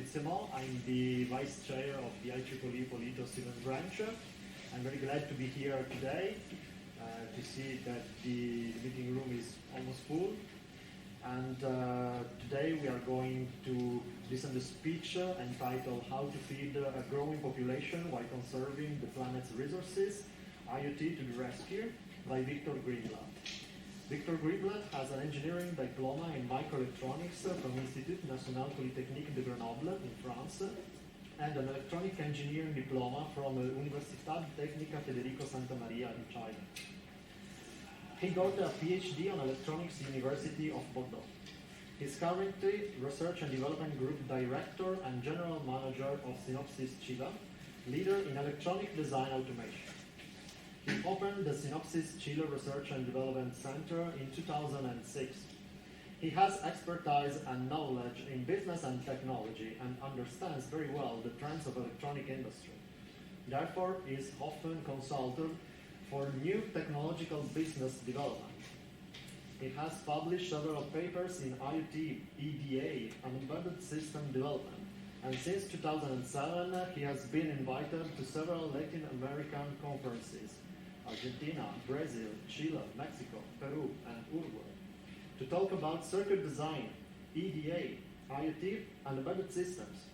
bravissimo. I'm the Vice Chair of the IEEE Polito Student Branch. I'm very glad to be here today to see that the meeting room is almost full. And today we are going to listen to a speech entitled How to Feed a Growing Population While Conserving the Planet's Resources, IoT to the Rescue, by Grimblatt. Victor Grimblatt has an engineering diploma in microelectronics from Institut National Polytechnique de Grenoble in France and an electronic engineering diploma from Universidad Tecnica Federico Santa Maria in China. He got a PhD on Electronics University of Bordeaux. He's currently Research and Development Group Director and General Manager of Synopsys Chile, leader in electronic design automation. He opened the Synopsys Chile Research and Development Center in 2006. He has expertise and knowledge in business and technology and understands very well the trends of electronic industry. Therefore, he is often consulted for new technological business development. He has published several papers in IoT, EDA, and embedded system development. And since 2007, he has been invited to several Latin American conferences, Argentina, Brazil, Chile, Mexico, Peru, and Uruguay, to talk about circuit design, EDA, IoT, and embedded systems.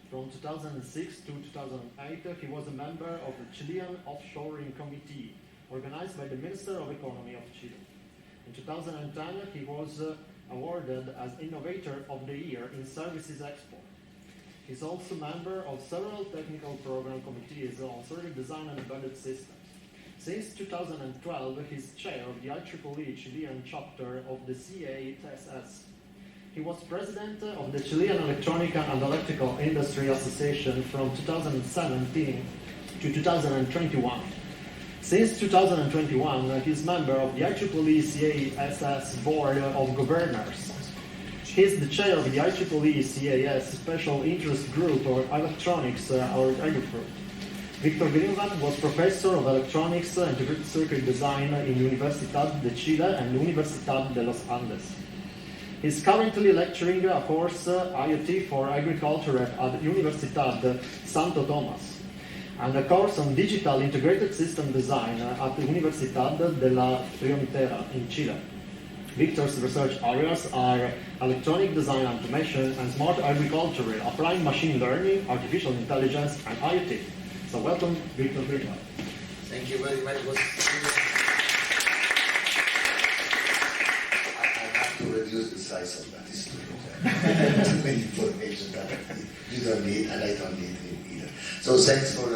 From 2006 to 2008, he was a member of the Chilean Offshoring Committee, organized by the Minister of Economy of Chile. In 2010, he was awarded as Innovator of the Year in Services Export. He's also member of several technical program committees on circuit design and embedded systems. Since 2012, he's chair of the IEEE Chilean chapter of the CASS. He was president of the Chilean Electronica and Electrical Industry Association from 2017 to 2021. Since 2021, he's member of the IEEE CASS Board of Governors. He's the chair of the IEEE CAS Special Interest Group or Electronics or Agrifruit. Victor Grimblatt was professor of electronics and integrated circuit design in Universidad de Chile and Universidad de los Andes. He's currently lecturing a course IoT for Agriculture at Universidad Santo Tomas and a course on digital integrated system design at the Universidad de la Frontera in Chile. Victor's research areas are electronic design automation and smart agriculture, applying machine learning, artificial intelligence, and IoT. So welcome, Victor Grimblatt. Thank you very much. I have to reduce the size of that history. Too many information that you don't need and I don't need either. So thanks for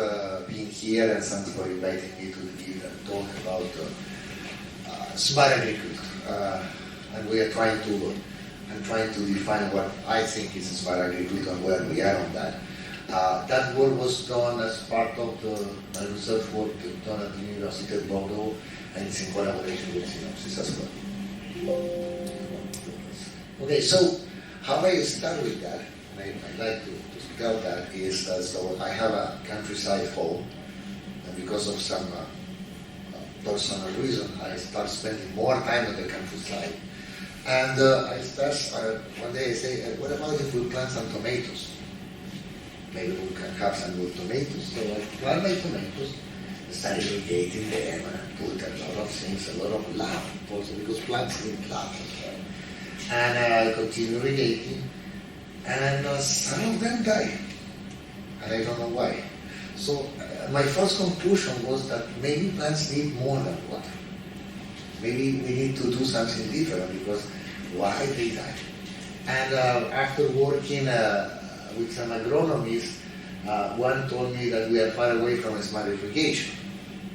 being here and thanks for inviting me to give a talk about smart agriculture. And we are trying to define what I think is smart agriculture and where we are on that. That work was done as part of my research work done at the University of Bordeaux, and it's in collaboration with Synopsys as well. Okay, so how I start with that, and I'd like to tell that, is that so I have a countryside home, and because of some personal reason, I start spending more time at the countryside. And one day I say, what about if we plant some tomatoes? Maybe we can have some good tomatoes. So I plant my tomatoes, start irrigating them, and put a lot of things, a lot of love also, because plants need love as well. And I continue irrigating, and some of them die. And I don't know why. So my first conclusion was that maybe plants need more than water. Maybe we need to do something different, because why they die? And after working with some agronomists, one told me that we are far away from smart irrigation,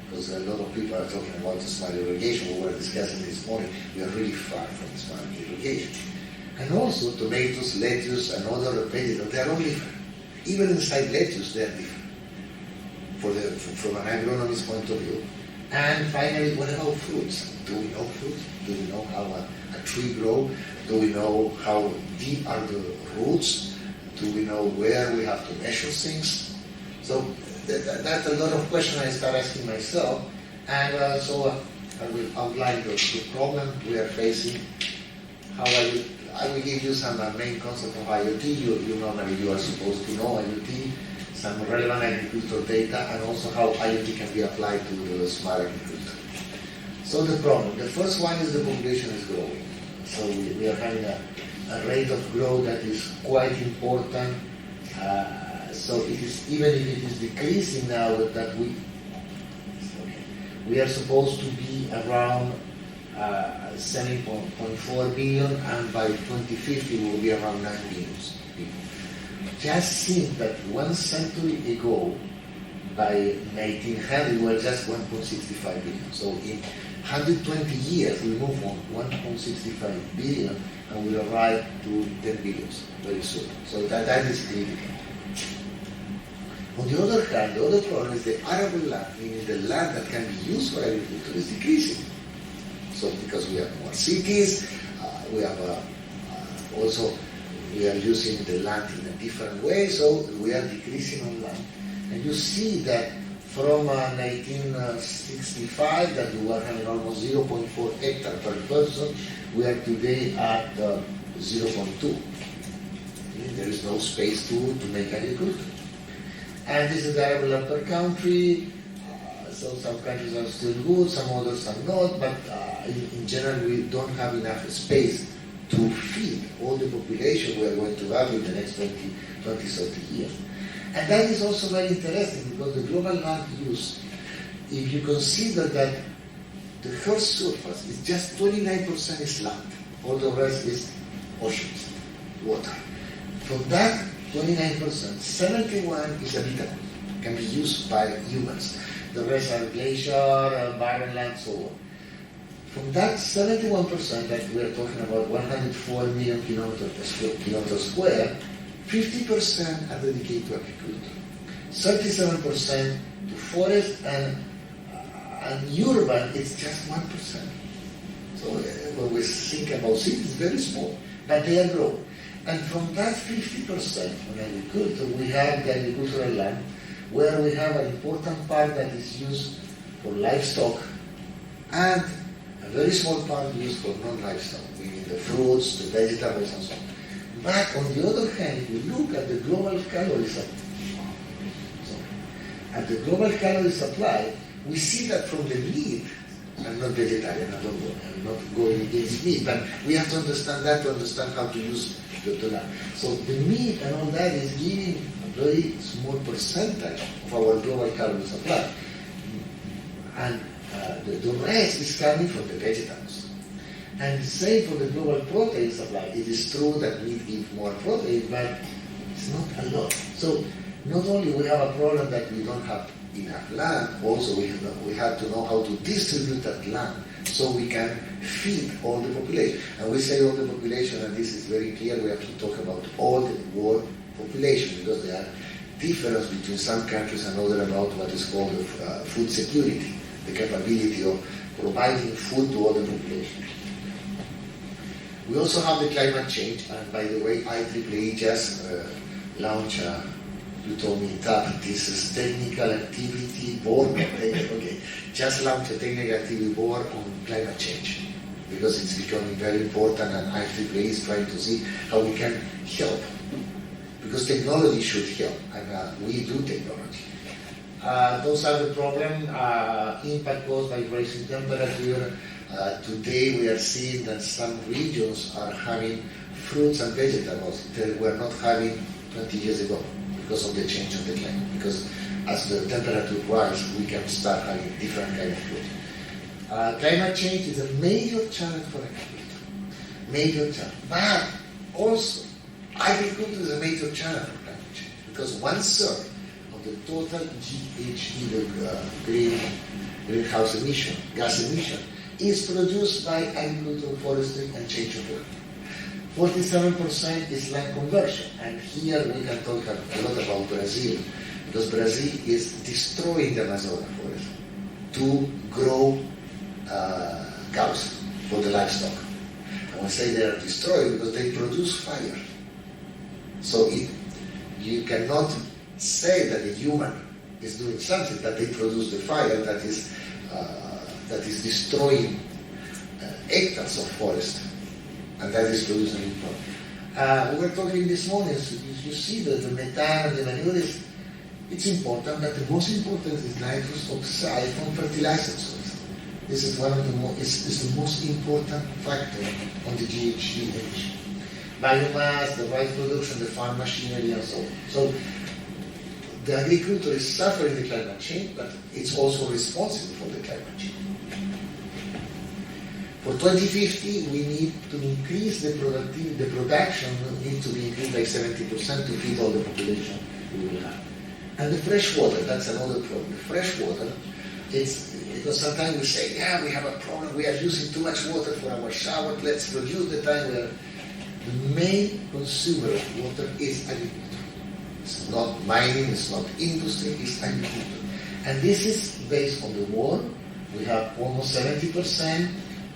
because a lot of people are talking about smart irrigation. We were discussing this morning. We are really far from smart irrigation. And also tomatoes, lettuce, and other vegetables, they are all different. Even inside lettuce, they are different from an agronomist's point of view. And finally, what about fruits? Do we know fruits? Do we know how a tree grows? Do we know how deep are the roots? Do we know where we have to measure things? So that's a lot of questions I start asking myself. And so I will outline the problem we are facing, how I I will give you some main concept of IoT. You normally you are supposed to know IoT, some relevant agricultural data, and also how IoT can be applied to the smart agriculture. So the problem, the first one is the population is growing. So we are having a rate of growth that is quite important. So it is, even if it is decreasing now, that we are supposed to be around 7.4 billion, and by 2050 we will be around 9 billion people. Just think that 1 century ago, by 1900, we were just 1.65 billion. So in 120 years, we move from 1.65 billion and we arrive to 10 billion very soon. So that is critical. On the other hand, the other problem is the arable land, meaning the land that can be used for agriculture, is decreasing. So because we have more cities, we have also we are using the land in a different way, so we are decreasing on land. And you see that from 1965, that we were having almost 0.4 hectares per person, we are today at 0.2. There is no space to make agriculture. And this is the arable land per country. So some countries are still good, some others are not, but in general we don't have enough space to feed all the population we are going to have in the next 20, 30 years. And that is also very interesting because the global land use, if you consider that the Earth's surface is just 29% is land, all the rest is oceans, water. From that 29%, 71 is habitable, can be used by humans. The rest are glacier, barren land, so on. From that 71% that we are talking about 104 million kilometers square, 50% are dedicated to agriculture, 37% to forest, and urban it's just 1%. So when we think about cities, it's very small, but they are growing. And from that 50% on agriculture, we have the agricultural land, where we have an important part that is used for livestock, and a very small part used for non-livestock, meaning the fruits, the vegetables, and so on. But on the other hand, if we look at the global calorie supply, we see that from the meat, I'm not vegetarian, I'm not going against meat, but we have to understand that to understand how to use the land. So the meat and all that is giving a very small percentage of our global calorie supply. And the rest is coming from the vegetables. And same for the global protein supply. It is true that meat gives more protein, but it's not a lot. So not only we have a problem that we don't have enough land, also we have to know how to distribute that land so we can feed all the population. And we say all the population, and this is very clear, we have to talk about all the world population, because there are differences between some countries and others about what is called food security, the capability of providing food to all the population. We also have the climate change, and by the way, IEEE just launched you told me that this is technical activity board, okay, just launched a technical activity board on climate change, because it's becoming very important, and IEEE is trying to see how we can help, because technology should help, and we do technology. Those are the problems, impact caused by rising temperature. Today we are seeing that some regions are having fruits and vegetables that were not having 20 years ago, because of the change of the climate. Because as the temperature rises, we can start having different kind of food. Climate change is a major challenge for agriculture. Major challenge. But also, agriculture is a major challenge for climate change, because 1/3 of the total GHG, greenhouse emission, gas emission, is produced by agricultural, forestry, and change of earth. 47% is land conversion, and here we can talk a lot about Brazil, because Brazil is destroying the Amazon forest to grow cows for the livestock. I want to say they are destroyed because they produce fire. So you cannot say that the human is doing something, that they produce the fire that is destroying hectares of forest. and that is producing a problem. We were talking this morning, so you see that the methane and the manure it's important, but the most important is nitrous oxide from fertilizer soils. This is one of the the most important factor on the GHG emission. Biomass, the rice production, the farm machinery, and so on. So the agriculture is suffering the climate change, but it's also responsible for the climate change. For 2050, we need to increase the productivity. The production needs to be increased by 70% to feed all the population we will have. And the fresh water, that's another problem. The fresh water, it's because sometimes we say, yeah, we have a problem, we are using too much water for our shower, let's reduce the time we are. The main consumer of water is agriculture. It's not mining, it's not industry, it's agriculture. And this is based on the war. We have almost 70%,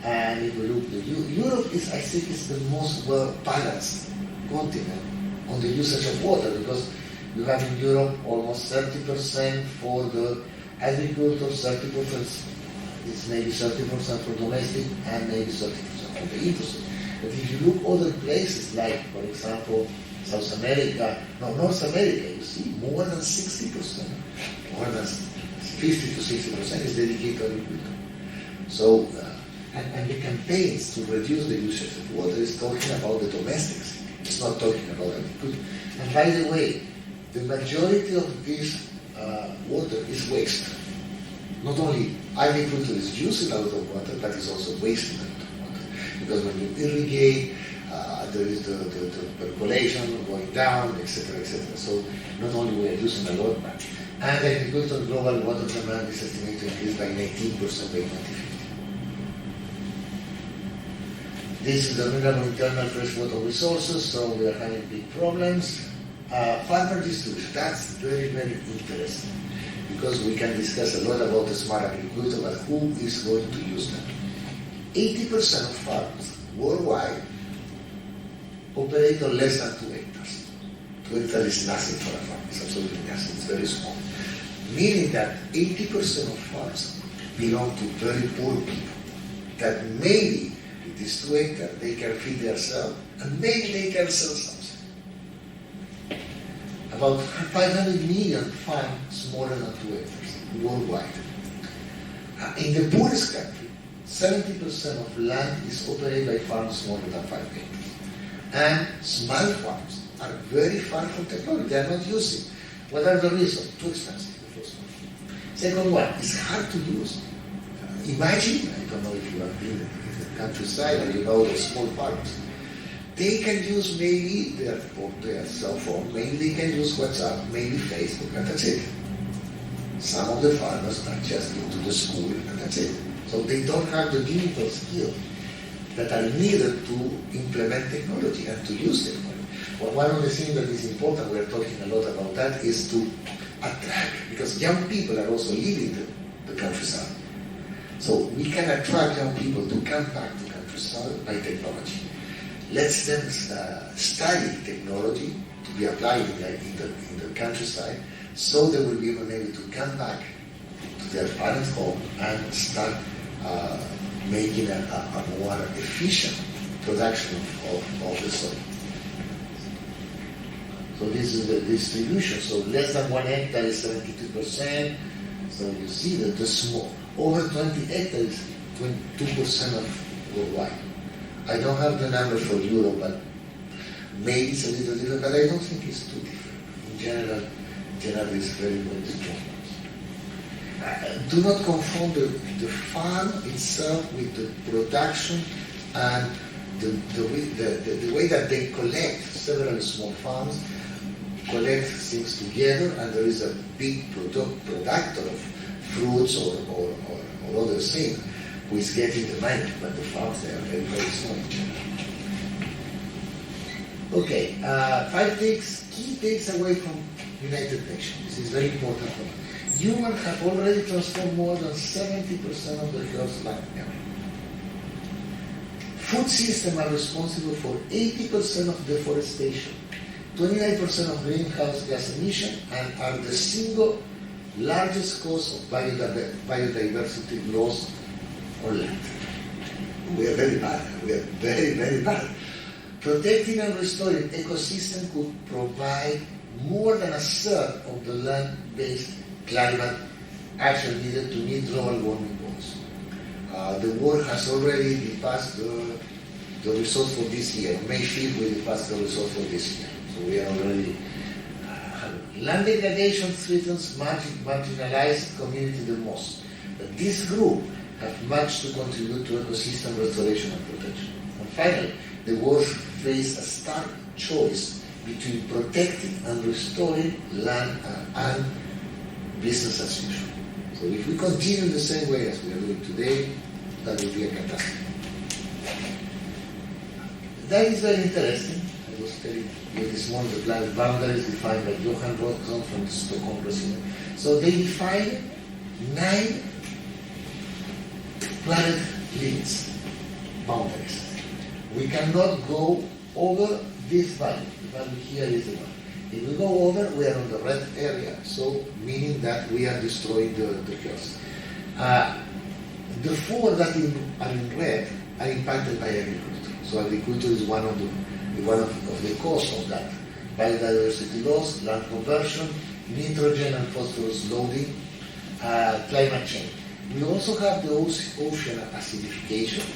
and if we look at Europe is, I think, is the most well-balanced continent on the usage of water, because you have in Europe almost 30% for the agriculture, 30%, it's maybe 30% for domestic, and maybe 30% for the industry. But if you look other places, like, for example, South America, North America, you see more than 60%, more than 50 to 60% is dedicated to agriculture. So, and the campaigns to reduce the usage of water is talking about the domestics. It's not talking about agriculture. And by the way, the majority of this water is waste. Not only agriculture is using a lot of water, but it's also wasting a lot of water. Because when you irrigate, there is the percolation going down, etc., etc. So not only we are using a lot, but and agriculture global water demand is estimated to increase by 19% by 2050. This is the renewable internal freshwater resources, so we are having big problems. Farmer distribution, that's very, very interesting, because we can discuss a lot about the smart agriculture, but who is going to use them? 80% of farms worldwide operate on less than 2 hectares. 2 hectares is nothing for a farm, it's absolutely nothing, it's very small. Meaning that 80% of farms belong to very poor people, that maybe with these 2 hectares they can feed themselves, and maybe they can sell something. About 500 million farms smaller than 2 hectares worldwide. In the poorest country, 70% of land is operated by farms smaller than 5 hectares. And small farms are very far from technology. They are not using. What are the reasons? Too expensive, the first one. Second one, it's hard to use. Imagine, I don't know if you have been in the countryside or you know the small farms. They can use maybe their cell phone, maybe they can use WhatsApp, maybe Facebook, and that's it. Some of the farmers are just into the school, and that's it. So they don't have the digital skills that are needed to implement technology and to use technology. Well, one of the things that is important, we're talking a lot about that, is to attract, because young people are also leaving the countryside. So we can attract young people to come back to countryside by technology. Let them study technology to be applied in the countryside, so they will be able to come back to their parents' home and start making a more efficient production of the soil. So this is the distribution. So less than 1 hectare is 72%. So you see that the small, over 20 hectares, 22% of worldwide. I don't have the number for Europe, but maybe it's a little different, but I don't think it's too different. In general it's very, very strong. Do not confound the farm itself with the production and the way that they collect. Several small farms collect things together, and there is a big producer of fruits or other things who is getting the money, but the farms, they are very, very small in general. Okay, 5 key takes away from United Nations. This is very important for me. Humans have already transformed more than 70% of the Earth's land. Food systems are responsible for 80% of deforestation, 29% of greenhouse gas emission, and are the single largest cause of biodiversity loss on land. We are very bad. We are very, very bad. Protecting and restoring ecosystem could provide more than a third of the land-based climate action needed to meet global warming goals. The work has already passed the results for this year. May 5th we passed the results for this year. So we are already... land degradation threatens marginalized community the most. But this group have much to contribute to ecosystem restoration and protection. And finally, the world face a stark choice between protecting and restoring land and business as usual. So if we continue the same way as we are doing today, that would be a catastrophe. That is very interesting. I was telling you this morning the planet boundaries defined by Johan Rockström from the Stockholm President. So they define 9 planet limits, boundaries. We cannot go over this value. The value here is the one. If we go over, we are on the red area, so meaning that we are destroying the coast. The 4 that are in red are impacted by agriculture. So agriculture is one of the cause of that. Biodiversity loss, land conversion, nitrogen and phosphorus loading, climate change. We also have the ocean acidification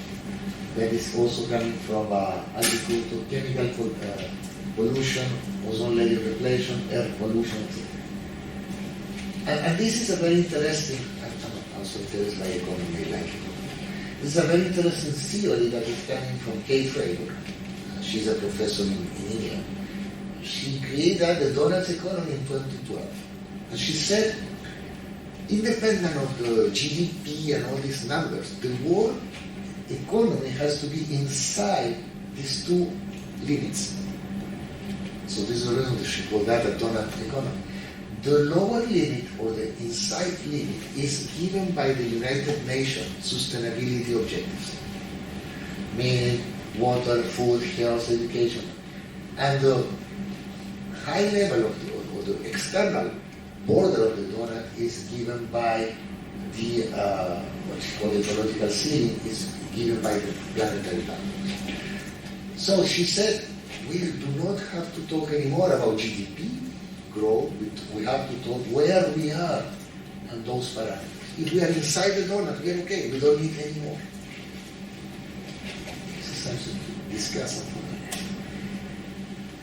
that is also coming from agriculture, chemical pollution, ozone layer depletion, air pollution, etc. And this is a very interesting, I'm also interested by economy, like it. This is a very interesting theory that is coming from Kate Rader. She's a professor in India. She created the donuts economy in 2012. And she said, independent of the GDP and all these numbers, the world economy has to be inside these 2 limits. So this is the reason she called that a donut economy. The lower limit or the inside limit is given by the United Nations sustainability objectives, meaning water, food, health, education. And the high level of the external border of the donut is given by the, what you call the ecological ceiling, is given by the planetary boundary. So she said, we do not have to talk anymore about GDP growth, we have to talk where we are and those parameters. If we are inside the donut, we are okay, we don't need any more. This is something to discuss.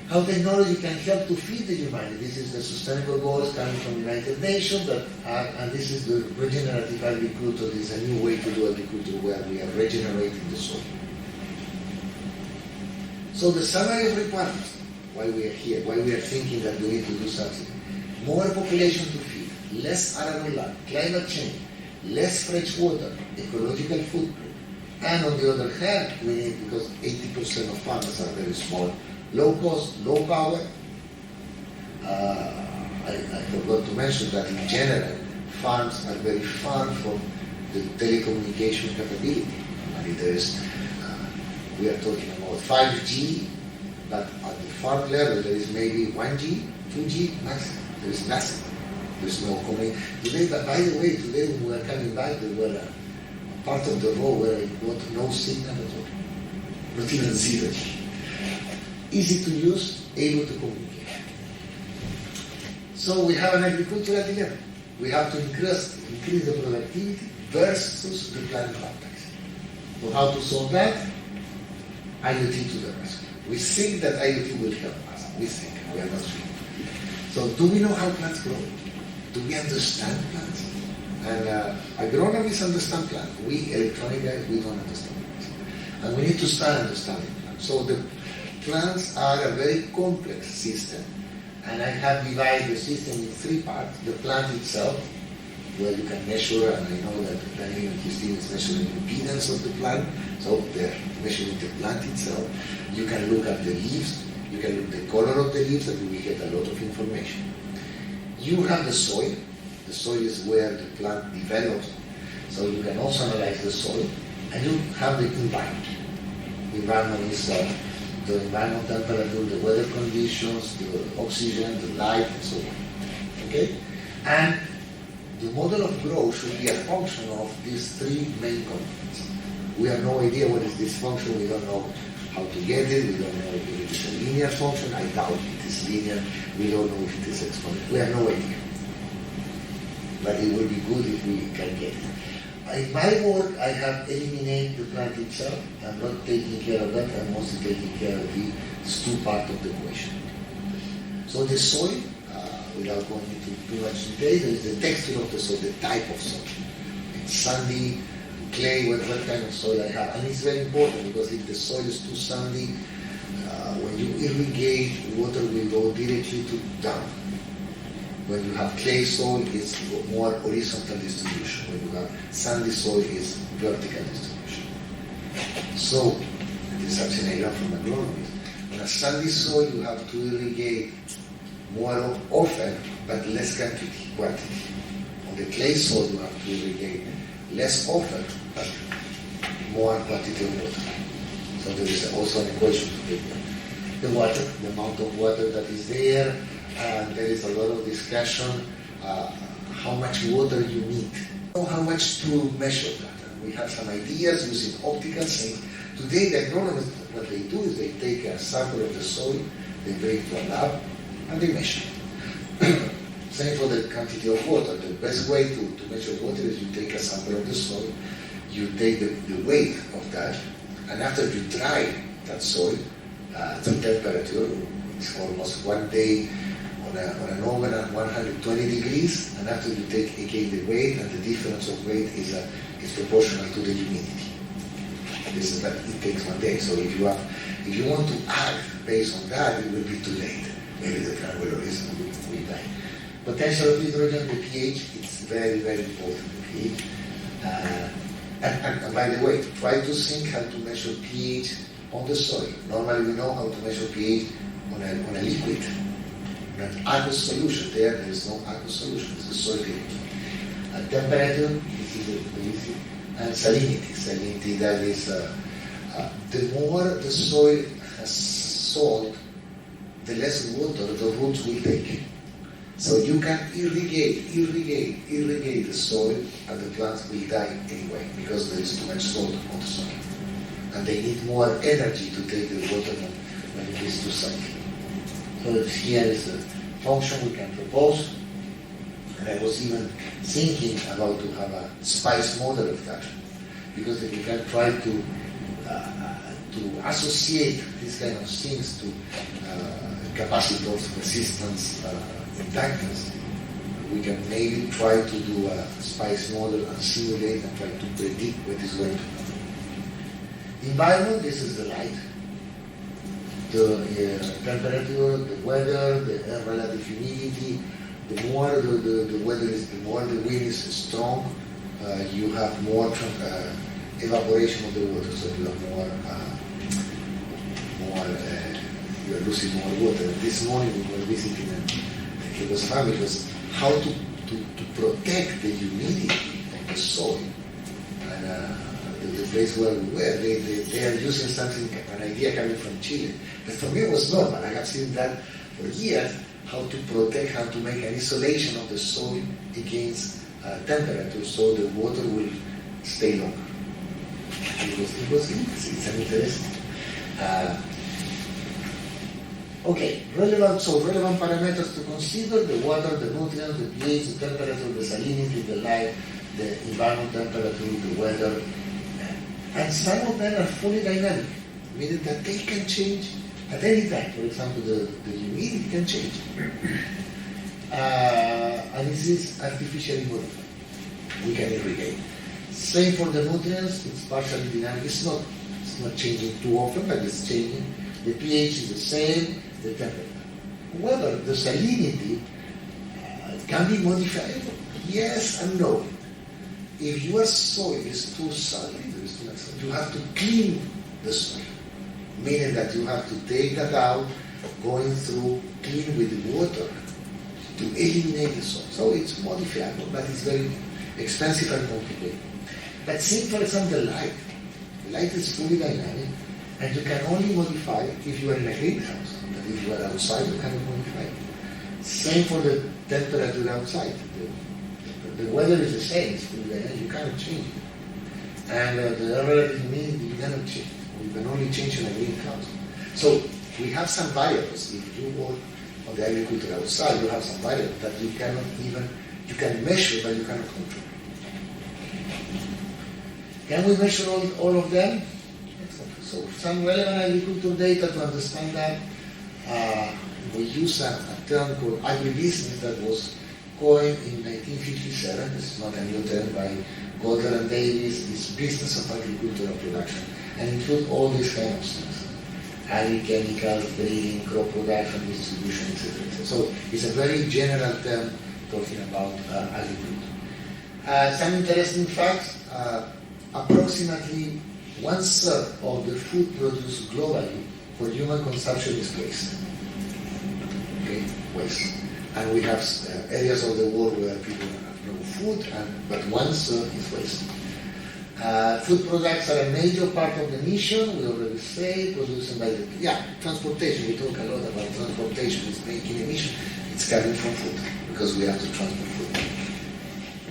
How technology can help to feed the humanity. This is the sustainable goals coming from the United Nations, and this is the regenerative agriculture. This is a new way to do agriculture where we are regenerating the soil. So the summary of requirements, why we are here, why we are thinking that we need to do something. More population to feed, less arable land, climate change, less fresh water, ecological footprint. And on the other hand, we need, because 80% of farmers are very small, low cost, low power. I forgot to mention that in general, farms are very far from the telecommunication capability. I mean, there is, we are talking about 5G, but at the farm level, there is maybe 1G, 2G maximum. There is nothing. There's no coming. Today, but by the way, today when we were coming back, there were a part of the road where it got no signal at all. Not even 0G. Easy to use, able to communicate. So we have an agricultural dilemma. We have to increase the productivity versus the plant context. So how to solve that? IoT to the rescue. We think that IoT will help us. We think, we are not sure. So do we know how plants grow? Do we understand plants? And agronomists understand plants. We electronic guys, we don't understand plants. And we need to start understanding plants. So the plants are a very complex system. And I have divided the system in 3 parts. The plant itself, where you can measure, and I know that Daniel and Christine is measuring the impedance of the plant. So they're measuring the plant itself. You can look at the leaves. You can look at the color of the leaves, and you will get a lot of information. You have the soil. The soil is where the plant develops. So you can also analyze the soil. And you have the environment. The environment is the environmental temperature, the weather conditions, the oxygen, the light, and so on. Okay? And the model of growth should be a function of these 3 main components. We have no idea what is this function. We don't know how to get it. We don't know if it is a linear function. I doubt it is linear. We don't know if it is exponential. We have no idea. But it will be good if we can get it. In my work, I have eliminated the plant itself. I'm not taking care of that. I'm mostly taking care of the stew part of the equation. So the soil, without going into too much detail, there is the texture of the soil, the type of soil. It's sandy, clay, what kind of soil I have. And it's very important because if the soil is too sandy, when you irrigate, water will go directly to down. When you have clay soil, it's more horizontal distribution. When you have sandy soil, it's vertical distribution. So, this is something I learned from agronomy. On a sandy soil, you have to irrigate more often, but less quantity. On the clay soil, you have to irrigate less often, but more quantity of water. So there is also an equation to take the water, the amount of water that is there, and there is a lot of discussion how much water you need, how much to measure that. And we have some ideas using optical saying, today the agronomists, what they do is they take a sample of the soil, they bring it to a lab, and they measure it. Same for the quantity of water. The best way to measure water is you take a sample of the soil, you take the weight of that, and after you dry that soil, the temperature, it's almost 1 day on an oven at 120 degrees, and after you take again the weight, and the difference of weight is proportional to the humidity. But it takes 1 day. So if you want to add based on that, it will be too late. Maybe the plant will die. Potential of hydrogen, the pH, it's very, very important, the pH. And by the way, try to think how to measure pH on the soil. Normally we know how to measure pH on a liquid. An aqueous solution, there is no aqueous solution, it's a soil pH. Temperature, this is the easy. And salinity. Salinity, that is, the more the soil has salt, the less water the roots will take. So you can irrigate the soil, and the plants will die anyway because there is too much salt on the soil. And they need more energy to take the water when it is too salty. So here is the function we can propose. And I was even thinking about to have a spice model of that, because if you can try to associate these kind of things to capacitors, resistance, inductance, we can maybe try to do a spice model and simulate and try to predict what is going to happen. Environment, this is the light, the temperature, the weather, the relative humidity. The more the weather is, the more the wind is strong, you have more evaporation of the water, so you have you are losing more water. This morning we were visiting, and it was fun because how to protect the humidity of the soil. And the place where we were, they are using something, an idea coming from Chile. But for me it was normal. I have seen that for years, how to protect, how to make an isolation of the soil against temperature so the water will stay longer. It was it's an interesting. Okay, relevant parameters to consider: the water, the nutrients, the pH, the temperature, the salinity, the light, the environment temperature, the weather. And some of them are fully dynamic, meaning that they can change at any time. For example, the humidity can change. And this is artificially modified. We can irrigate. Same for the nutrients, it's partially dynamic. It's not changing too often, but it's changing. The pH is the same, the temperature. However, the salinity can be modified. Yes and no. If your soil is too salty, you have to clean the soil. Meaning that you have to take that out, going through, clean with water to eliminate the soil. So it's modifiable, but it's very expensive and complicated. But think, for example, the light. Light is fully dynamic, and you can only modify it if you are in a greenhouse. But if you are outside, you cannot modify it. Same for the temperature outside. The weather is the same, it's fully dynamic, you cannot change it. And the relative mean we cannot change. We can only change in a green cloud. So we have some variables. If you work on the agriculture outside, you have some variables that you cannot even, you can measure, but you cannot control. Can we measure all of them? Exactly. So some relevant agricultural data to understand that. We use a term called agribusiness that was coined in 1957. This is not a new term by Goddard and Davis. It's business of agricultural production and include all these kind of things. Agri-chemicals, breeding, crop production, distribution, etc. So it's a very general term talking about agriculture. Some interesting facts. Approximately 1/3 of the food produced globally for human consumption is waste. Okay, waste. And we have areas of the world where people have no food, but 1/3 is waste. Food products are a major part of the mission, we already say, produced by the, transportation, we talk a lot about transportation, it's making emission, it's coming from food, because we have to transport food.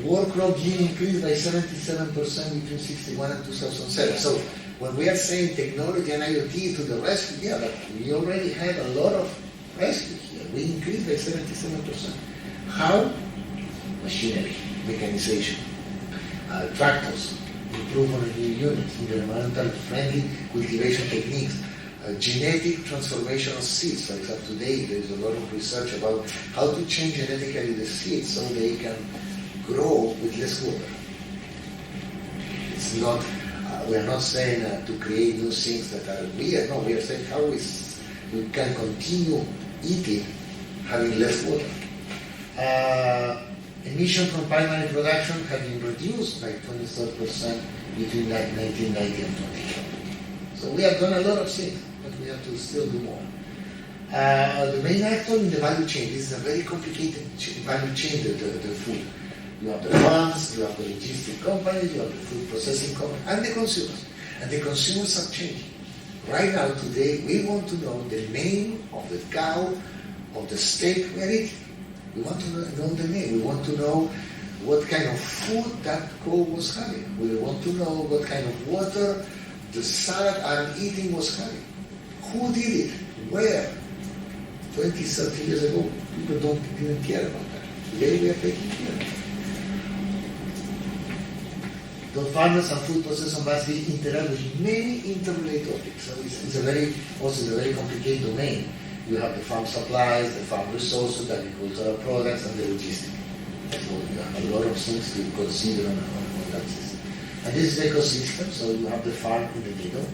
World crop yield increased by 77% between 61 and 2007. So when we are saying technology and IoT to the rescue, but we already had a lot of rescue here. We increased by 77%. How? Machinery, mechanization, tractors, improvement of new units, environmental friendly cultivation techniques, genetic transformation of seeds. For example, today there is a lot of research about how to change genetically the seeds so they can grow with less water. It's not, we are not saying to create new things that are weird. No, we are saying how we can continue eating having less water. Emissions from primary production have been reduced by 23% between 1990 and 2020. So we have done a lot of things, but we have to still do more. The main actor in the value chain, this is a very complicated value chain, the food. You have the farms, you have the logistic companies, you have the food processing companies, and the consumers. And the consumers are changing. Right now, today, we want to know the name of the cow, of the steak we are eating. We want to know the name. We want to know what kind of food that cow was having. We want to know what kind of water the salad I'm eating was having. Who did it? Where? 20, 30 years ago, people didn't care about that. Today we are taking care of it. The farmers and food processors must be interact with many interrelated topics. So it's a very complicated domain. You have the farm supplies, the farm resources, the agricultural products, and the logistics. So you have a lot of things to consider on that system. And this is the ecosystem, so you have the farm in the middle,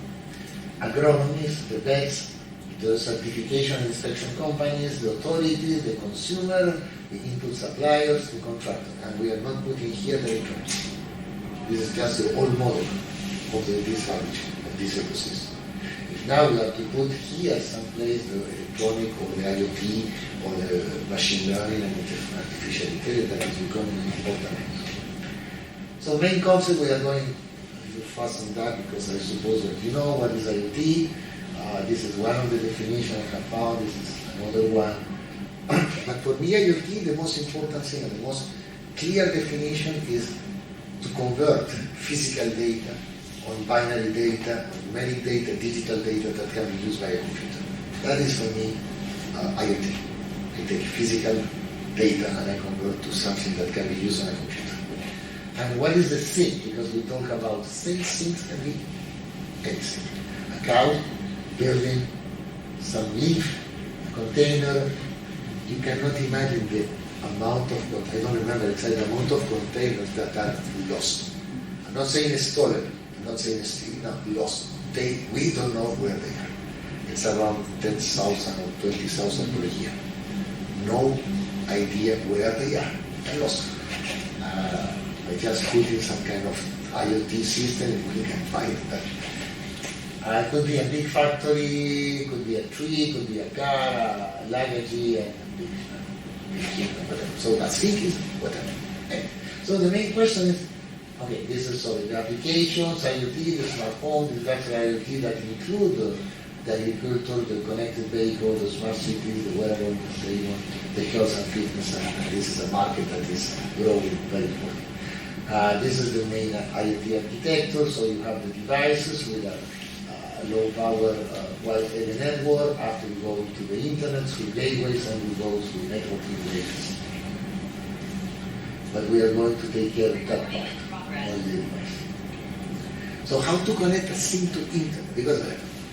agronomists, the vets, the certification and inspection companies, the authorities, the consumer, the input suppliers, the contractor. And we are not putting here the electronics. This is just the old model of this value chain, of this ecosystem. If now we have to put here someplace the electronic or the IoT or the machine learning and artificial intelligence, that is becoming an important. So main concept, we are going fast on that because I suppose that you know what is IoT. This is one of the definitions I have found, this is another one. But for me, IoT, the most important thing and the most clear definition is to convert physical data on binary data, on numeric data, digital data that can be used by a computer. That is for me IoT. I take physical data and I convert to something that can be used on a computer. And what is the thing? Because we talk about things can be anything. A cow, building, some leaf, a container. You cannot imagine the amount of, I don't remember exactly the amount of containers that are lost. I'm not saying it's stolen, I'm not saying it's stealing, no, lost. We don't know where they are. It's around 10,000 or 20,000 per year. No idea where they are. I lost. I just put in some kind of IoT system and we can find that. It could be a big factory, could be a tree, could be a car, a luggage, and whatever. So that thing is whatever. Okay. So the main question is, okay, this is the applications, IoT, the smart home, the factory IoT that include the agriculture, the connected vehicle, the smart cities, the wearable, the health and fitness, and this is a market that is growing very quickly. This is the main IoT architecture, so you have the devices with a low power wide area network. After you go into the internet through gateways, and you go through networking relays. But we are going to take care of that part on the device. So how to connect a SIM to internet? Because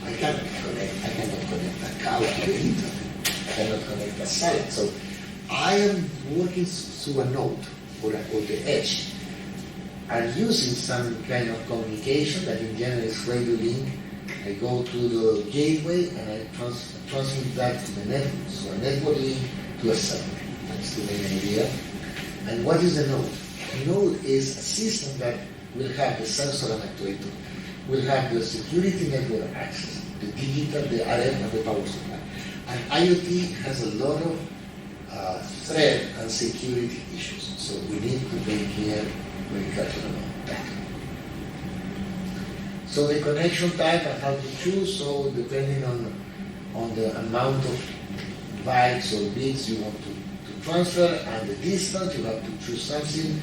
I cannot connect a cow to the internet. I cannot connect a satellite. So I am working through a node or the edge. I'm using some kind of communication that in general is radio link. I go to the gateway and I transmit that to the network. So a network link to a server. That's the main idea. And what is a node? A node is a system that will have the sensor and actuator, will have the security network access, the digital, the RF, and the power supply. And IoT has a lot of threat and security issues. So we need to be here very careful about that. So the connection type and how to choose, so depending on the amount of bytes or bits you want to transfer and the distance, you have to choose something.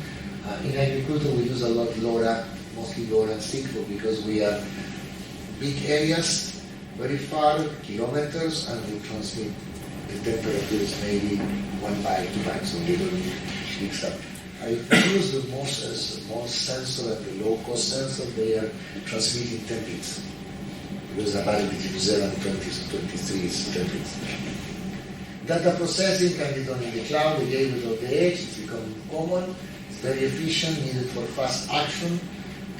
In agriculture we use a lot LoRa, mostly LoRa and SIGFOX because we are big areas, very far, kilometers, and we transmit the temperatures maybe 1 byte, 2 bytes, so we don't need big stuff. I use the most sensor and the low-cost sensor. They are transmitting 10 bits. Because the value between 0 and 20, so 23 is 10 bits. Data processing can be done in the cloud, the gateway of the edge. It's becoming common. It's very efficient, needed for fast action.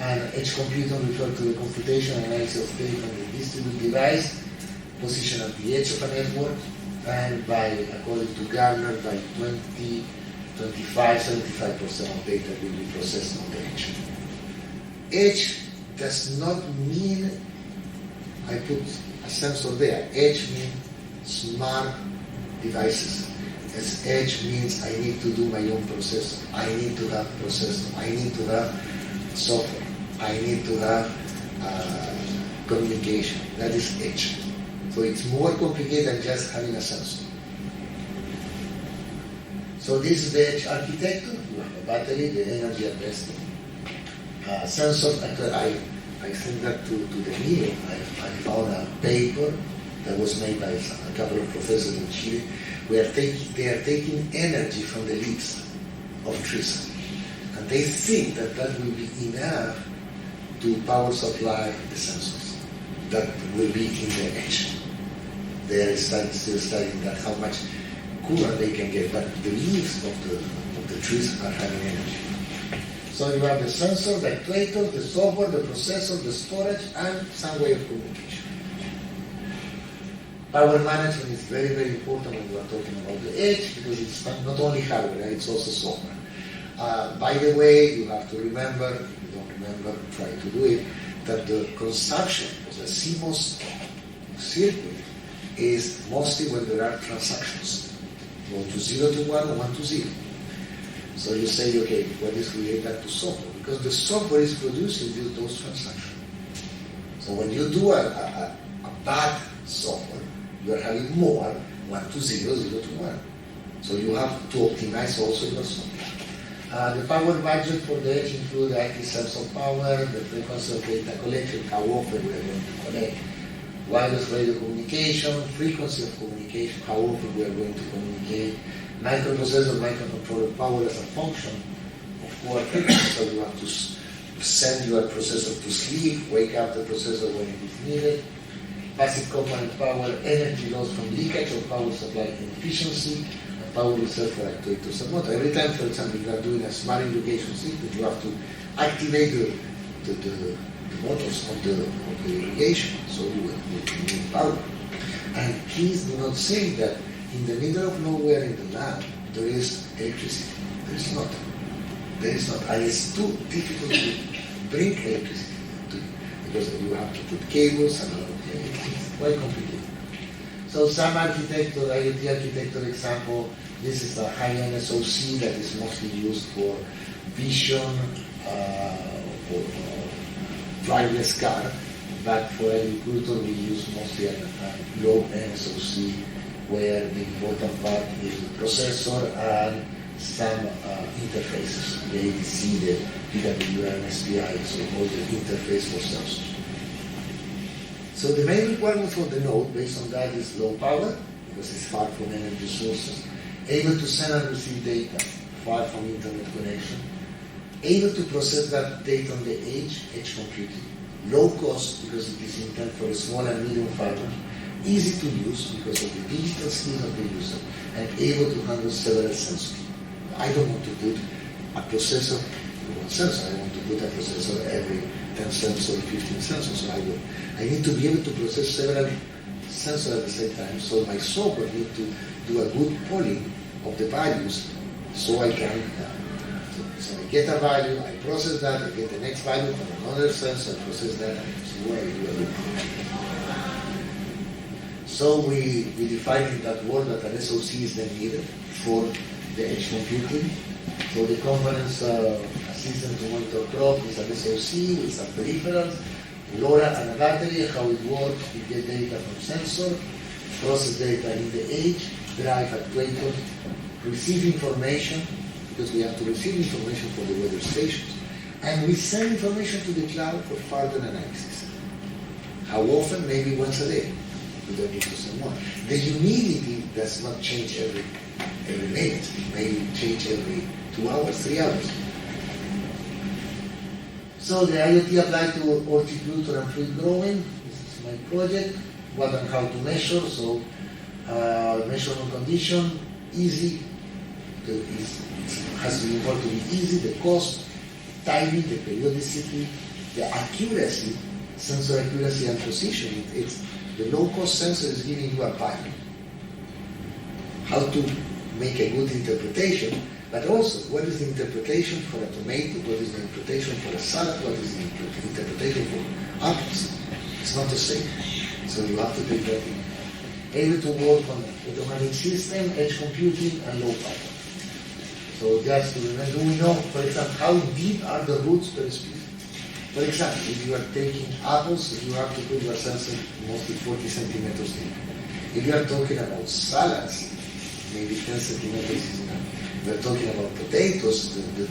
And edge computing refers to the computation and analysis of data on the distributed device, positioned at the edge of a network, and by, according to Gartner, by 75% of data will be processed on the edge. Edge does not mean I put a sensor there. Edge means smart devices. As edge means I need to do my own processor. I need to have processor. I need to have software. I need to have communication. That is edge. So it's more complicated than just having a sensor. So this is the edge architecture. You have a battery, the energy investing. Sensor, I sent that to the meeting. I found a paper that was made by a couple of professors in Chile. They are taking energy from the leaves of trees. And they think that that will be enough to power supply the sensors. That will be in the edge. They are still studying that, how much cooler they can get, but the leaves of the trees are having energy. So you have the sensor, the actuator, the software, the processor, the storage, and some way of communication. Power management is very, very important when we are talking about the edge, because it's not only hardware, it's also software. By the way, you have to remember, if you don't remember, try to do it, that the consumption of the CMOS circuit is mostly when there are transactions. Go to 0 to 1, 1 to 0. So you say, okay, what is related to software? Because the software is producing those transactions. So when you do a bad software, you are having more 1 to 0, 0 to 1. So you have to optimize also your software. The power budget for the edge include the IT sensor power, the frequency of data collection, how often we are going to collect, wireless radio communication, frequency of communication, how often we are going to communicate, microprocessor, microcontroller power as a function of core frequency. So you have to send your processor to sleep, wake up the processor when it is needed. Passive component power, energy loss from leakage or power supply inefficiency, and power reserve for actuators and motor. Every time, for example, you are doing a smart irrigation system, you have to activate the motors of the irrigation, so you need power. And please do not say that in the middle of nowhere in the land there is electricity. There is not. There is not. And it's too difficult to bring electricity to you because you have to put cables and it's quite complicated. So some architecture, IoT architecture example, this is a high-end SoC that is mostly used for vision, for driverless car, but for agriculture we use mostly a low-end SoC where the important part is the processor and some interfaces, the ADC, the PWR, SPI, so all the interface for sensors. So the main requirement for the node, based on that, is low power, because it's far from energy sources, able to send and receive data, far from internet connection, able to process that data on the edge computing, low cost, because it is intended for a small and medium fiber, easy to use because of the digital skill of the user, and able to handle several sensors. I don't want to put a processor in one sensor. I want to put a processor every 10 sensors or 15 sensors. So I need to be able to process several sensors at the same time. So my software needs to do a good polling of the values so I can, so I get a value, I process that, I get the next value from another sensor, I process that, and so I do a loop. So we define in that word that an SoC is then needed for the edge computing. So the components system to monitor crop is an SoC with some peripherals, LoRa and a battery. How it works, we get data from sensor, process data in the edge, drive actuators, receive information, because we have to receive information for the weather stations, and we send information to the cloud for further analysis. How often? Maybe once a day. We don't need to send more. The humidity does not change every minute. It may change every 2 hours, 3 hours. So the IoT applied to horticulture and fruit growing. This is my project. What and how to measure. So measurement condition, easy. It has to be important to be easy. The cost, timing, the periodicity, the accuracy, sensor accuracy and positioning. It's the low-cost sensor is giving you a value. How to make a good interpretation, but also what is the interpretation for a tomato, what is the interpretation for a salad, what is the interpretation for apples. It's not the same. So you have to take that in. Able to work on automatic system, edge computing, and low power. So just to remember, we know, for example, how deep are the roots per species. For example, if you are taking apples, you have to put your sensor mostly 40 centimeters deep. If you are talking about salads, maybe 10 centimeters is enough. If you are talking about potatoes, the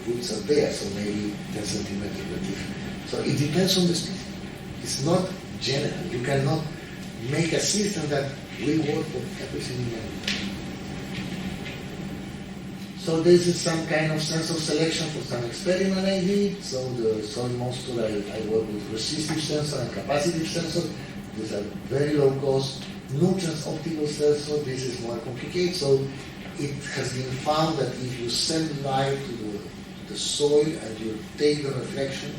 roots are there, so maybe 10 centimeters are different. So it depends on the species. It's not general. You cannot make a system that will work for every single animal. So this is some kind of sensor selection for some experiment I did. So the soil moisture, I work with resistive sensor and capacitive sensor. These are very low cost. Nutrients optical sensor, this is more complicated. So it has been found that if you send light to the soil and you take the reflection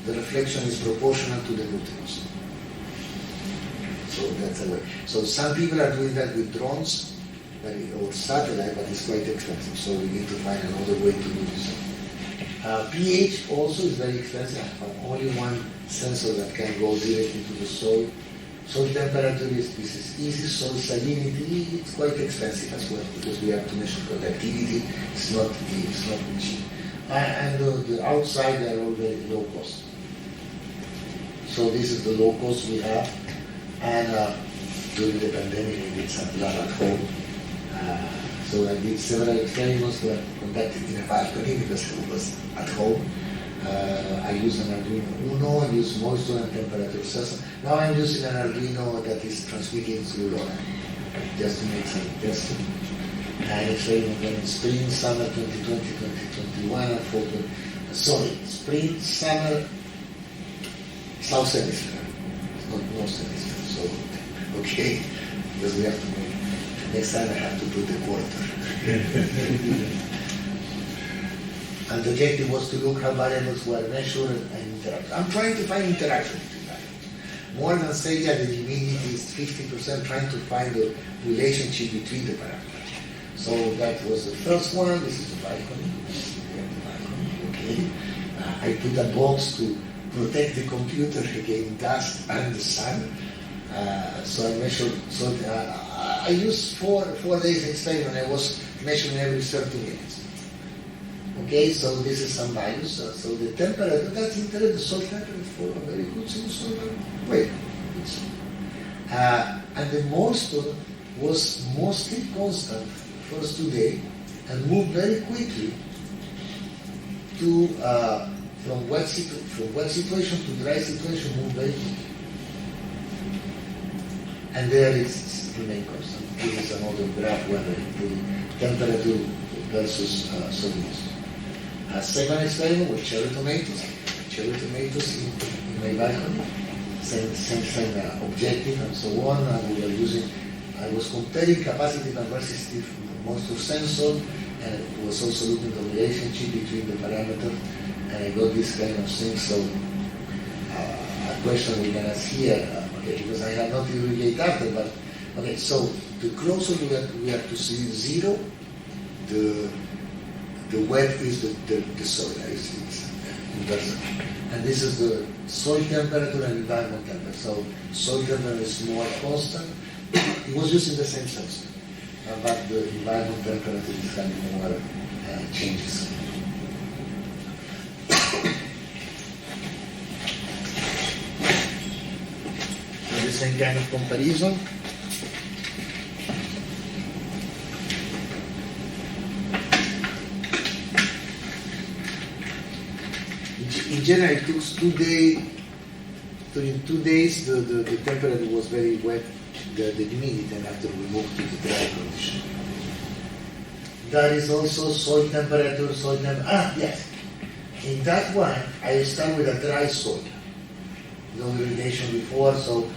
is proportional to the nutrients. So that's the way. So some people are doing that with drones or satellite, but it's quite expensive. So we need to find another way to do this. pH also is very expensive. I found only one sensor that can go directly to the soil. Soil temperature is easy. Soil salinity, it's quite expensive as well because we have to measure productivity. It's not cheap. And the outside they are all very low cost. So this is the low cost we have. And during the pandemic, I did some lab at home. So I did several experiments that were conducted in a balcony because it was at home. I used an Arduino Uno, I used moisture and temperature sensor. Now I'm using an Arduino that is transmitting through LoRa, just to make some testing. And experiment went in spring, summer 2020, 2021, and fall. Sorry, spring, summer, south hemisphere, not north hemisphere. So, okay, because we have to make. Next time I have to put the quarter. And the objective was to look how variables were measured and interact. I'm trying to find interaction between variables. More than say that the humidity is 50%, trying to find the relationship between the parameters. So that was the first one. This is the balcony. Okay. I put a box to protect the computer against dust and the sun. So I measured. I used 4 days experiment. I was measuring every 30 minutes. Okay, so this is some values. So the temperature, that's interesting. The soil temperature for a very good soil. Wait. And the moisture was mostly constant first 2 days, and move very quickly to from wet situation to dry situation, move very quickly. And there it's remain constant. This is another graph where the temperature versus solidus. Second experiment with cherry tomatoes. Cherry tomatoes in my balcony. Same objective and so on. I was comparing capacitive and resistive moisture sensor, and was also looking at the relationship between the parameters, and I got this kind of thing. So a question we're gonna see here, okay, because I have not irrigate after, but okay. So the closer we have to see zero, the wet is the soil. It's inverse. And this is the soil temperature and environment temperature. So soil temperature is more constant. It was using the same sensor, but the environment temperature is having more changes. So the same kind of comparison. In general, it took 2 days. During 2 days, the temperature was very wet, the humidity, and after we moved to the dry condition. That is also soil temperature, yes. In that one, I start with a dry soil. No irrigation before, so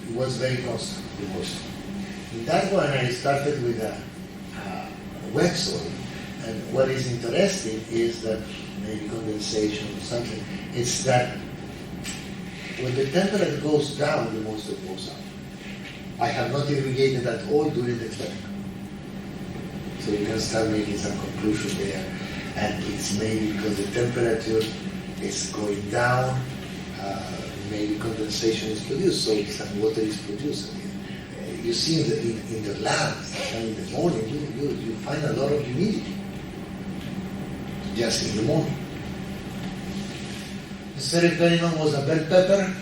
it was very constant, the moisture. In that one, I started with a wet soil. And what is interesting is that maybe condensation or something, it's that when the temperature goes down, the moisture goes up. I have not irrigated at all during the experiment. So you can start making some conclusion there. And it's maybe because the temperature is going down, maybe condensation is produced, so some water is produced. You see in the labs, in the morning, you find a lot of humidity. Just in the morning. The third experiment was a bell pepper,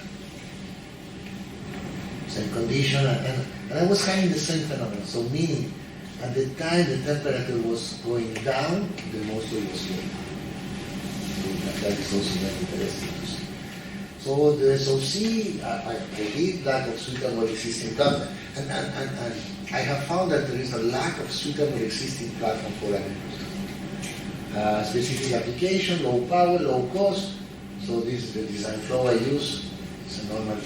same condition, and I was having the same phenomenon. So meaning, at the time the temperature was going down, the moisture was going up. That is also very interesting to see. So the SOC, I did lack of suitable existing platform, and I have found that there is a lack of suitable existing platform for agriculture. Specific application, low power, low cost. So this is the design flow I use. It's a normal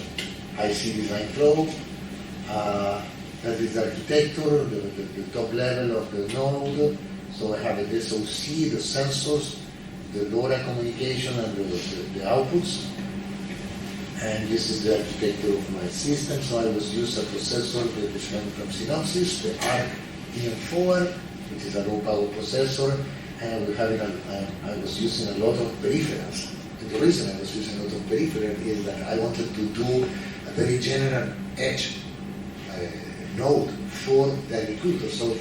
IC design flow. That is the architecture, the top level of the node. So I have the SOC, the sensors, the LoRa communication, and the outputs. And this is the architecture of my system. So I was using a processor that is coming from Synopsys, the ARC-TM4, which is a low power processor. And I was using a lot of peripherals. And the reason I was using a lot of peripherals is that I wanted to do a very general edge node for the agriculture. So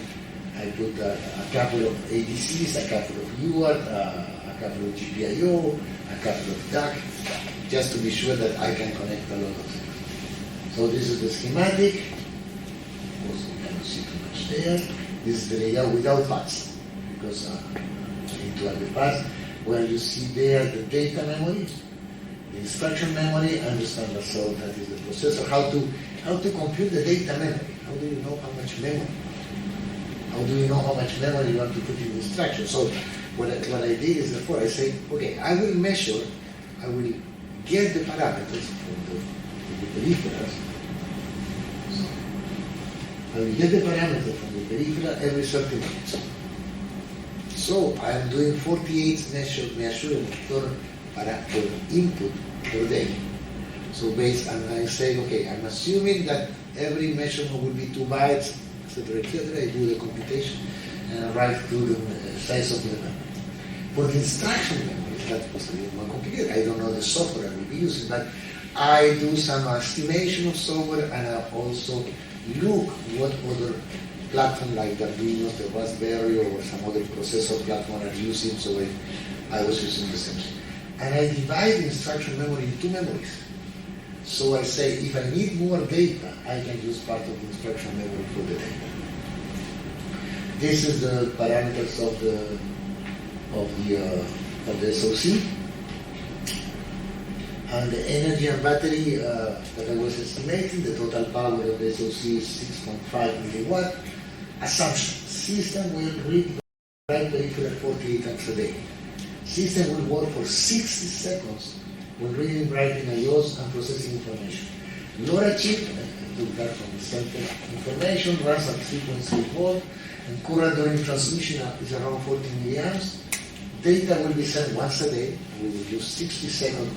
I put a couple of ADCs, a couple of UART, a couple of GPIO, a couple of DAC, just to be sure that I can connect a lot of things. So this is the schematic. Of course, you cannot see too much there. This is the layout without paths, because I need to have the paths, where you see there the data memory, the instruction memory, and the standard cell, that is the processor. How to compute the data memory? How do you know how much memory? How do you know how much memory you want to put in the instruction? So what I did is, therefore, I say, okay, I will measure, I will get the parameters from the peripherals. So I will get the parameters from the peripheral every 30 minutes. So I am doing 48 measurements per input per day. So based on, I say, okay, I'm assuming that every measurement will be 2 bytes, etc., etc. I do the computation and I write to the size of the memory. For the instruction memory, that was a little more complicated. I don't know the software I will be using, but I do some estimation of software, and I also look what other platform like Arduino, the Raspberry, or some other processor platform are using. So I was using the same thing. And I divide the instruction memory in 2 memories. So I say, if I need more data, I can use part of the instruction memory for the data. This is the parameters of the SOC. And the energy and battery that I was estimating, the total power of the SOC is 6.5 milliwatt. Assumption, system will read the right vehicle at 48 times a day. System will work for 60 seconds when reading, writing IOs and processing information. LoRa chip, took that from the center information, runs at 3.3 volt, and current during transmission is around 14 milliamps. Data will be sent once a day. We will use 60 seconds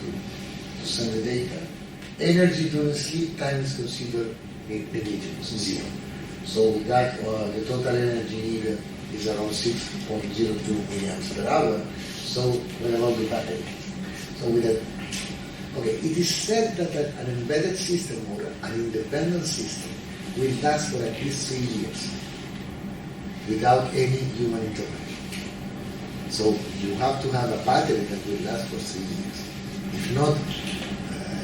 to send the data. Energy during sleep time is considered negligible, zero. So with that, the total energy needed is around 6.02 milliamps per hour. So what about the battery? So with that, okay, it is said that an embedded system or an independent system will last for at least 3 years without any human intervention. So you have to have a battery that will last for 3 years. If not,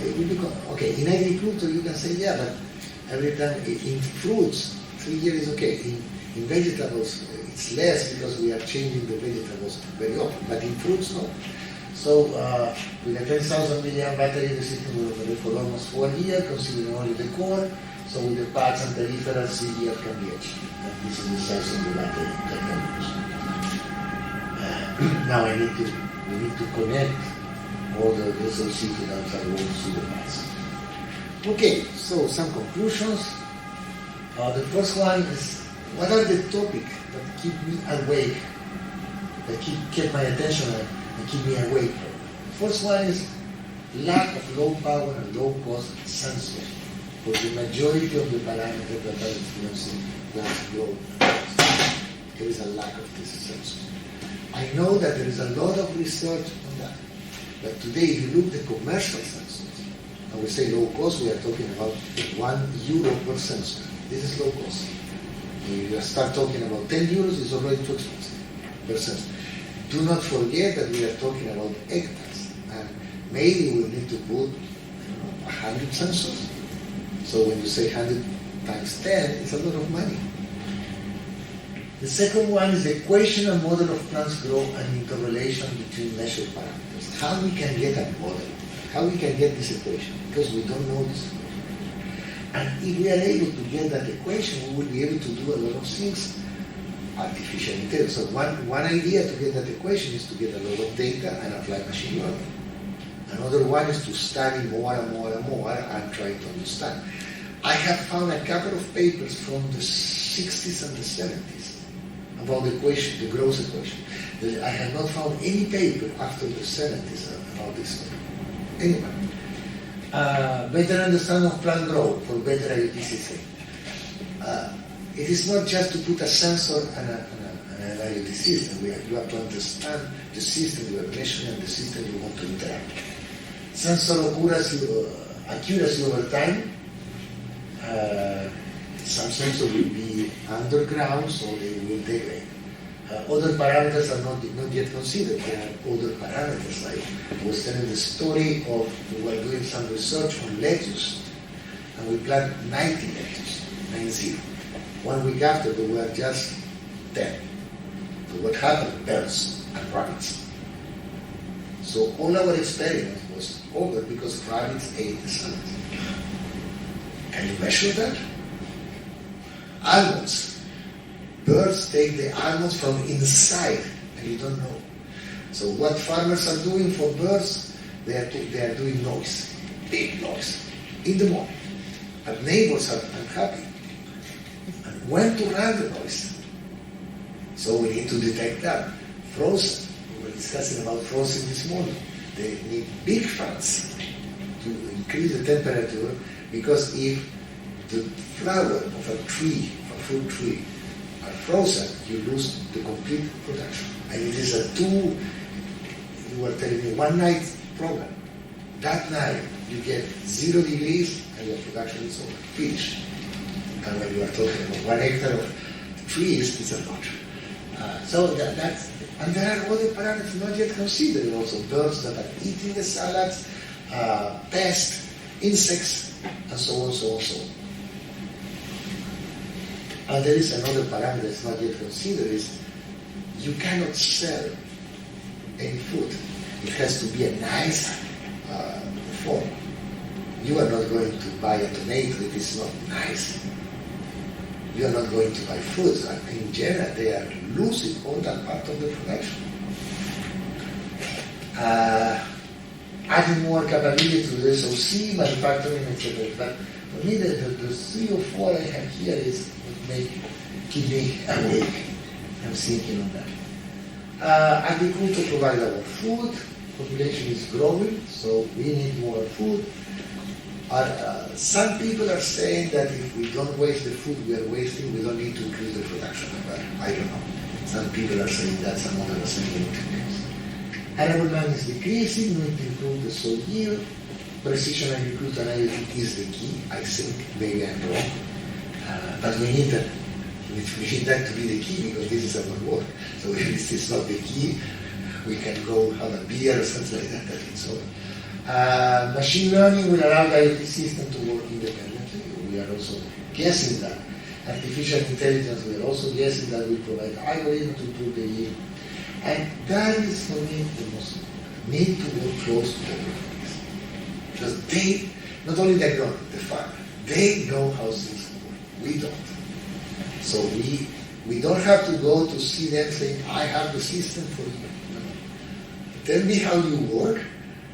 it will become, okay, in agriculture you can say, yeah, but every time in fruits, 3 years is okay. In vegetables, it's less because we are changing the vegetables very often, but in fruits, no. So with a 10,000 milliamp battery, the system will operate for almost 4 years, considering only the core. So with the parts and peripherals, 3 years can be achieved. And this is the size of the battery that can be used. Now we need to connect all the SOC to the outside world supervisor. Okay, so some conclusions. The first one is, what are the topics that keep me awake, that keep my attention and keep me awake? The first one is lack of low power and low cost sensors for the majority of the parameters that are influencing plant growth. There is a lack of these sensors. I know that there is a lot of research on that, but today if you look at the commercial sensors, and we say low cost, we are talking about €1 per sensor. This is low cost. If you start talking about 10 euros, it's already too expensive per sensor. Do not forget that we are talking about hectares, and maybe we need to put 100 sensors. So when you say 100 times 10, it's a lot of money. The second one is the equation and model of plants growth and interrelation between measured parameters. How we can get a model, how we can get this equation, because we don't know this. And if we are able to get that equation, we will be able to do a lot of things. Artificial intelligence. So one idea to get that equation is to get a lot of data and apply machine learning. Another one is to study more and more and more and try to understand. I have found a couple of papers from the 60s and the 70s about the equation, the growth equation. I have not found any paper after the 70s about this. Anyway. Better understanding of plant growth for better IoT system. It is not just to put a sensor and an IoT system. You have to understand the system you are measuring and the system you want to interact. Sensor accuracy over time. Some sensors will be underground, so they will degrade. Other parameters are not yet considered. There are other parameters. Like I was telling the story of we were doing some research on lettuce, and we planted 90 lettuce, 90. 1 week after, there were just 10. So what happened? Birds and rabbits. So all our experiment was over because rabbits ate the salad. Can you measure that? Almonds. Birds take the almonds from inside, and you don't know. So what farmers are doing for birds, they are doing noise, big noise, in the morning. But neighbors are unhappy. And when to run the noise? So we need to detect that. Frozen. We were discussing about frozen this morning. They need big fans to increase the temperature, because if the flower of a tree, a fruit tree, are frozen, you lose the complete production. And it is a you were telling me, 1 night program. That night, you get 0 degrees and your production is over, finished. And when you are talking about 1 hectare of trees, it's a lot. And there are other parameters not yet considered also. Birds that are eating the salads, pests, insects, and so on, so on, so on. And there is another parameter that's not yet considered, is you cannot sell any food. It has to be a nice form. You are not going to buy a tomato if it's not nice. You are not going to buy fruits. In general, they are losing all that part of the production. Adding more capability to the SOC, manufacturing, etc. But for me, the 3 or 4 I have here is keep me awake. I'm thinking on that. Agriculture provides our food. Population is growing, so we need more food. Some people are saying that if we don't waste the food we are wasting, we don't need to increase the production. But I don't know. Some people are saying that, some others are saying anything else. Arable land is decreasing, we need to improve the soil yield. Precision agriculture and IoT is the key, I think. Maybe I'm wrong. But we need that to be the key because this is our work. So if this is not the key, we can go have a beer or something like that. So, machine learning will allow the IoT system to work independently. We are also guessing that. Artificial intelligence, we are also guessing that we provide algorithms to improve the yield. And that is for me the most important. Need to work close to the agronomists. Because they, not only the agronomist, the farmer, they know how things work. We don't. So we don't have to go to see them saying, I have the system for you. No. Tell me how you work,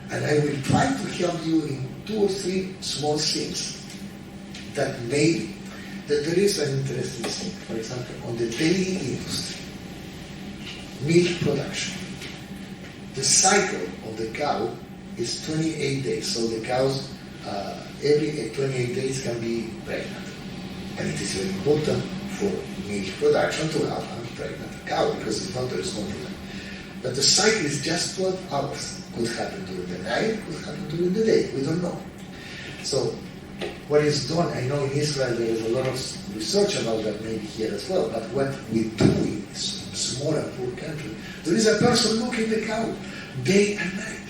and I will try to help you in 2 or 3 small things that may, that there is an interesting thing. For example, on the dairy industry, milk production. The cycle of the cow is 28 days. So the cows, every 28 days can be pregnant. And it is very important for milk production to have a pregnant cow because if not, there is no milk. But the cycle is just 12 hours. Could happen during the night, could happen during the day. We don't know. So what is done, I know in Israel there is a lot of research about that maybe here as well, but what we do in small and poor country, there is a person looking at the cow day and night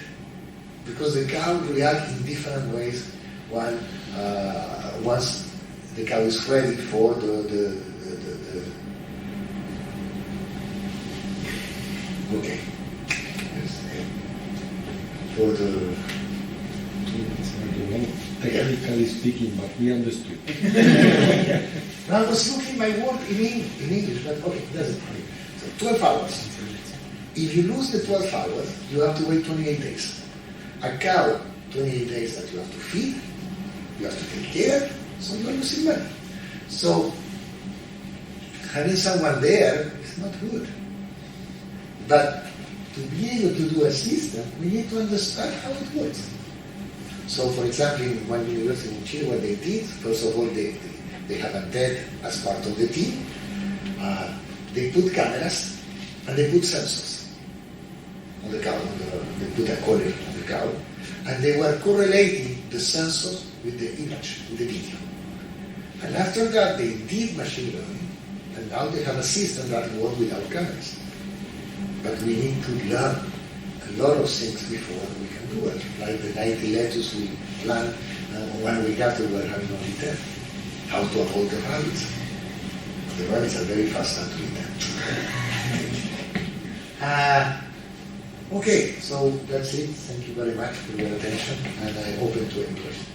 because the cow reacts in different ways when once the cow is ready for okay for the technically speaking, but we understood. Now I was looking my word in English, but okay, it doesn't matter. So 12 hours. If you lose the 12 hours, you have to wait 28 days. A cow, 28 days that you have to feed, you have to take care, so you are losing money. So having someone there is not good. But to be able to do a system, we need to understand how it works. So, for example, in one university in Chile, what they did, first of all, they have a dad as part of the team. They put cameras and they put sensors on the cow. They put a collar on the cow, and they were correlating the sensors with the image, with the video. And after that, they did machine learning, and now they have a system that works without cameras. But we need to learn a lot of things before we can do it. Like the 90 lettuce we plant, when we got to we're having only 10. How to avoid the rabbits. The rabbits are very fast at doing that. Okay, so that's it. Thank you very much for your attention, and I'm open to any questions.